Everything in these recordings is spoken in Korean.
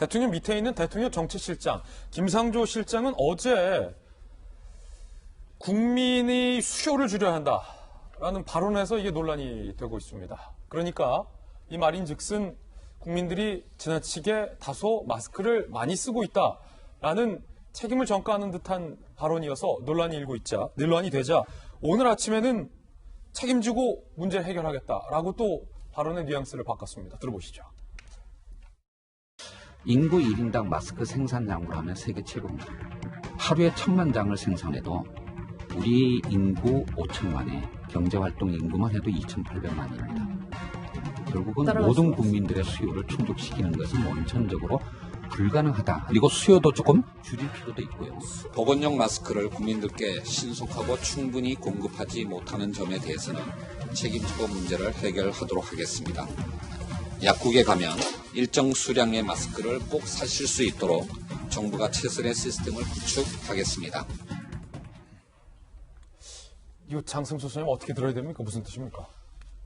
대통령 밑에 있는 대통령 정책실장 김상조 실장은 어제 국민이 수요를 줄여야 한다라는 발언에서 이게 논란이 되고 있습니다. 그러니까 이 말인즉슨 국민들이 지나치게 다소 마스크를 많이 쓰고 있다라는 책임을 전가하는 듯한 발언이어서 논란이 되자 오늘 아침에는 책임지고 문제 해결하겠다라고 또 발언의 뉘앙스를 바꿨습니다. 들어보시죠. 인구 1인당 마스크 생산량으로 하면 세계 최고입니다. 하루에 1000만 장을 생산해도 우리 인구 5천만의 경제활동 인구만 해도 2,800만입니다. 결국은 모든 국민들의 수요를 충족시키는 것은 원천적으로 불가능하다. 그리고 수요도 조금 줄일 필요도 있고요. 보건용 마스크를 국민들께 신속하고 충분히 공급하지 못하는 점에 대해서는 책임지고 문제를 해결하도록 하겠습니다. 약국에 가면 일정 수량의 마스크를 꼭 사실 수 있도록 정부가 최선의 시스템을 구축하겠습니다. 이거 장승수 소장님 어떻게 들어야 됩니까? 무슨 뜻입니까?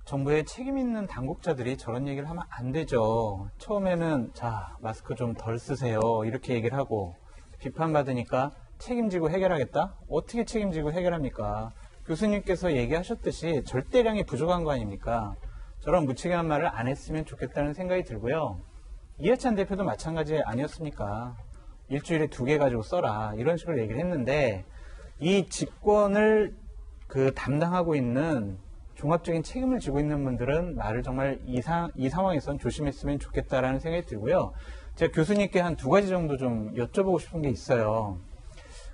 정부의 책임 있는 당국자들이 저런 얘기를 하면 안 되죠. 처음에는 자 마스크 좀 덜 쓰세요 이렇게 얘기를 하고 비판받으니까 책임지고 해결하겠다? 어떻게 책임지고 해결합니까? 교수님께서 얘기하셨듯이 절대량이 부족한 거 아닙니까? 저런 무책임한 말을 안 했으면 좋겠다는 생각이 들고요. 이해찬 대표도 마찬가지 아니었습니까? 일주일에 2개 가지고 써라 이런 식으로 얘기를 했는데 이 집권을 담당하고 있는 종합적인 책임을 지고 있는 분들은 말을 정말 이 상황에선 조심했으면 좋겠다라는 생각이 들고요. 제가 교수님께 한 2가지 정도 좀 여쭤보고 싶은 게 있어요.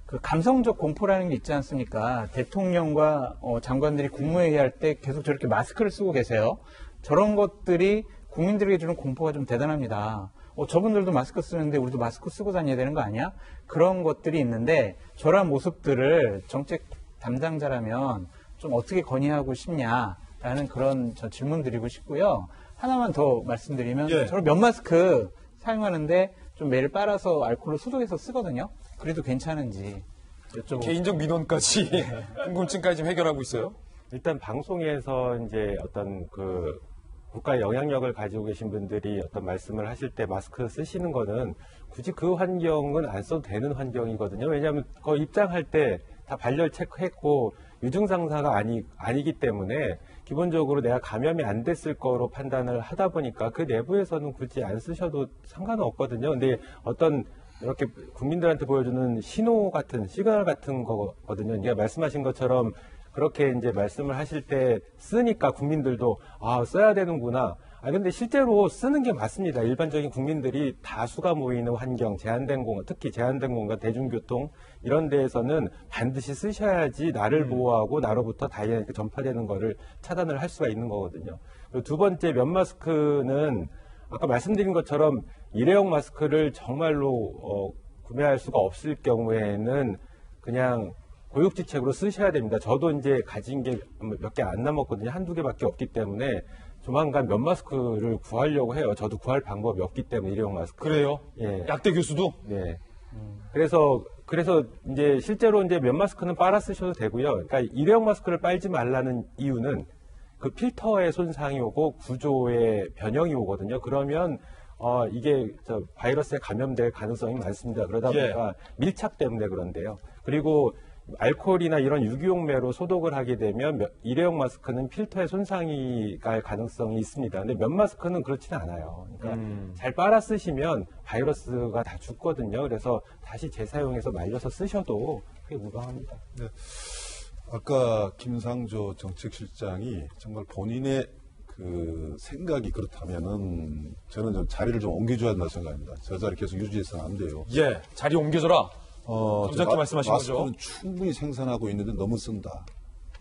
그 감성적 공포라는 게 있지 않습니까? 대통령과 장관들이 국무회의 할 때 계속 저렇게 마스크를 쓰고 계세요. 저런 것들이 국민들에게 주는 공포가 좀 대단합니다. 저분들도 마스크 쓰는데 우리도 마스크 쓰고 다녀야 되는 거 아니야? 그런 것들이 있는데 저런 모습들을 정책 담당자라면 좀 어떻게 건의하고 싶냐라는 그런 질문 드리고 싶고요. 하나만 더 말씀드리면 저는 면 마스크 사용하는데 좀 매를 빨아서 알코올로 소독해서 쓰거든요. 그래도 괜찮은지 여쭤보고 개인적 민원까지 궁금증까지 좀 해결하고 있어요. 일단 방송에서 이제 어떤 국가 영향력을 가지고 계신 분들이 어떤 말씀을 하실 때 마스크 쓰시는 거는 굳이 그 환경은 안 써도 되는 환경이거든요. 왜냐하면 입장할 때 다 발열 체크했고 유증상사가 아니기 때문에 기본적으로 내가 감염이 안 됐을 거로 판단을 하다 보니까 그 내부에서는 굳이 안 쓰셔도 상관은 없거든요. 근데 어떤 이렇게 국민들한테 보여주는 시그널 같은 거거든요. 그러니까 말씀하신 것처럼 그렇게 이제 말씀을 하실 때 쓰니까 국민들도 써야 되는구나. 근데 실제로 쓰는 게 맞습니다. 일반적인 국민들이 다수가 모이는 환경, 제한된 공간, 특히 제한된 공간, 대중교통 이런 데에서는 반드시 쓰셔야지 나를 보호하고 나로부터 다이내믹 전파되는 거를 차단을 할 수가 있는 거거든요. 그리고 2번째 면 마스크는 아까 말씀드린 것처럼 일회용 마스크를 정말로 구매할 수가 없을 경우에는 그냥 고육지책으로 쓰셔야 됩니다. 저도 이제 가진 게 몇 개 안 남았거든요. 1-2개밖에 없기 때문에 조만간 면 마스크를 구하려고 해요. 저도 구할 방법이 없기 때문에 일회용 마스크. 그래요? 예. 약대 교수도? 네. 그래서 이제 실제로 이제 면 마스크는 빨아 쓰셔도 되고요. 그러니까 일회용 마스크를 빨지 말라는 이유는 그 필터의 손상이 오고 구조의 변형이 오거든요. 그러면 이게 바이러스에 감염될 가능성이 많습니다. 그러다 보니까 밀착 때문에 그런데요. 그리고 알코올이나 이런 유기용매로 소독을 하게 되면 일회용 마스크는 필터에 손상이 갈 가능성이 있습니다. 근데 면 마스크는 그렇지는 않아요. 그러니까 잘 빨아 쓰시면 바이러스가 다 죽거든요. 그래서 다시 재사용해서 말려서 쓰셔도 그게 무방합니다. 네. 아까 김상조 정책실장이 정말 본인의 생각이 그렇다면은 저는 좀 자리를 좀 옮겨줘야 한다고 생각합니다. 저 자리 계속 유지해서는 안 돼요. 자리 옮겨줘라. 점잖게 말씀하신 거죠. 마스크는 충분히 생산하고 있는데 너무 쓴다.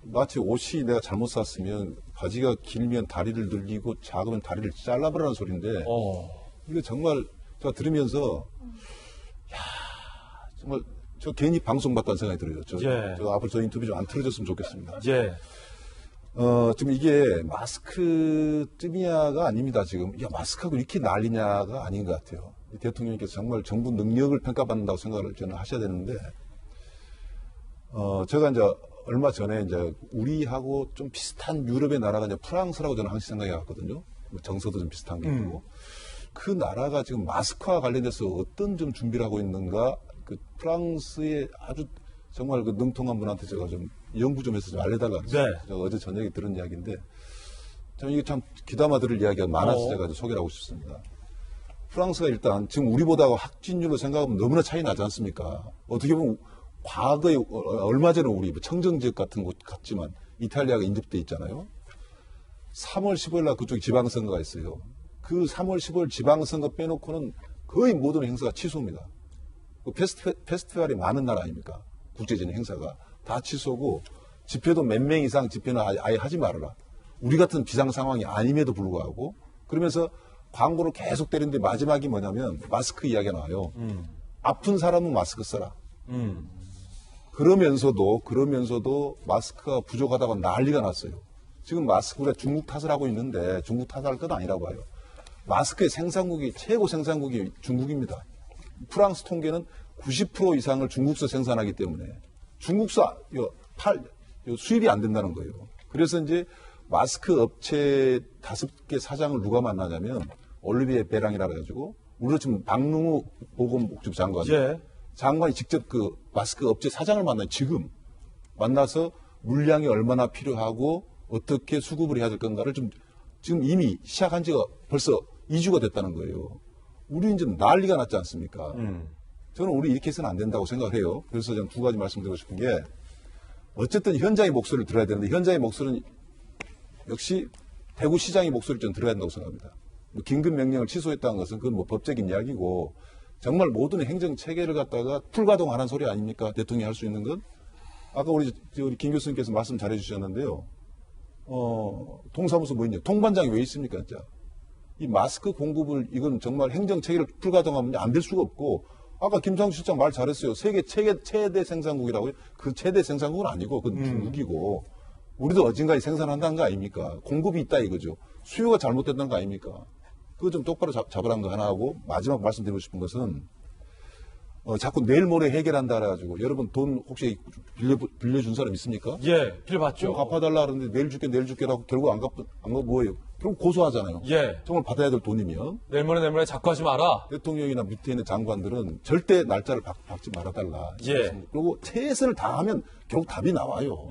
마치 옷이 내가 잘못 샀으면 바지가 길면 다리를 늘리고 작으면 다리를 잘라버리라는 소리인데 이거 정말 제가 들으면서 정말 저 괜히 방송 봤다는 생각이 들어요. 저 앞으로 저 인터뷰 좀 안 틀어졌으면 좋겠습니다. 지금 이게 마스크 뜸이야가 아닙니다. 지금 마스크하고 이렇게 난리냐가 아닌 것 같아요. 대통령께서 정말 정부 능력을 평가받는다고 생각을 저는 하셔야 되는데, 제가 이제 얼마 전에 이제 우리하고 좀 비슷한 유럽의 나라가 이제 프랑스라고 저는 항상 생각해 왔거든요. 정서도 좀 비슷한 게 있고. 그 나라가 지금 마스크와 관련돼서 어떤 좀 준비를 하고 있는가, 그 프랑스의 아주 정말 그 능통한 분한테 제가 좀 연구 좀 해서 좀 알려달라. 네. 제가 어제 저녁에 들은 이야기인데, 참 이게 참 귀담아 들을 이야기가 많아서 제가 좀 소개를 하고 싶습니다. 프랑스가 일단 지금 우리보다 확진율로 생각하면 너무나 차이 나지 않습니까? 어떻게 보면 과거에 얼마 전에 우리 청정지역 같은 곳 같지만 이탈리아가 인접돼 있잖아요. 3월 15일 날 그쪽 지방선거가 있어요. 그 3월 15일 지방선거 빼놓고는 거의 모든 행사가 취소입니다. 그 페스티벌이 많은 나라 아닙니까? 국제적인 행사가 다 취소고 집회도 몇 명 이상 집회는 아예 하지 말아라. 우리 같은 비상 상황이 아님에도 불구하고 그러면서 광고를 계속 때리는데 마지막이 뭐냐면 마스크 이야기가 나와요. 아픈 사람은 마스크 써라. 그러면서도 마스크가 부족하다고 난리가 났어요. 지금 마스크가 중국 탓을 하고 있는데 중국 탓할 건 아니라고 해요. 마스크의 생산국이 최고 생산국이 중국입니다. 프랑스 통계는 90% 이상을 중국서 생산하기 때문에 중국서 수입이 안 된다는 거예요. 그래서 이제 마스크 업체 5개 사장을 누가 만나냐면 올리비에 베랑이라 그래가지고 우리로 지금 박능우 보건복지부 장관 장관이 직접 그 마스크 업체 사장을 만나요. 지금 만나서 물량이 얼마나 필요하고 어떻게 수급을 해야 될 건가를 지금 이미 시작한 지가 벌써 2주가 됐다는 거예요. 우리 이제 난리가 났지 않습니까? 저는 우리 이렇게 해서는 안 된다고 생각을 해요. 그래서 저는 2가지 말씀드리고 싶은 게 어쨌든 현장의 목소리를 들어야 되는데 현장의 목소리는 역시 대구시장의 목소리를 좀 들어야 된다고 생각합니다. 뭐 긴급 명령을 취소했다는 것은 그건 뭐 법적인 이야기고 정말 모든 행정 체계를 갖다가 풀가동하는 소리 아닙니까? 대통령이 할 수 있는 건 아까 우리 김 교수님께서 말씀 잘해 주셨는데요. 동사무소 뭐 있냐? 통반장이 왜 있습니까, 진짜? 이 마스크 공급을 이건 정말 행정 체계를 풀가동하면 안 될 수가 없고 아까 김상수 실장 말 잘했어요. 세계 최대 생산국이라고요. 그 최대 생산국은 아니고 그건 중국이고 우리도 어딘가에 생산한다는 거 아닙니까? 공급이 있다 이거죠. 수요가 잘못됐다는 거 아닙니까? 그거 좀 똑바로 잡으라는 거 하나 하고 마지막 말씀드리고 싶은 것은 자꾸 내일 모레 해결한다 그래가지고 여러분 돈 혹시 빌려준 사람 있습니까? 예, 빌려봤죠. 갚아달라 그러는데 내일 줄게라고 결국 안 갚고 뭐예요? 결국 고소하잖아요. 예. 정말 받아야 될 돈이면 내일 모레 자꾸 하지 마라. 대통령이나 밑에 있는 장관들은 절대 날짜를 받지 말아달라. 예. 그리고 최선을 다하면 결국 답이 나와요.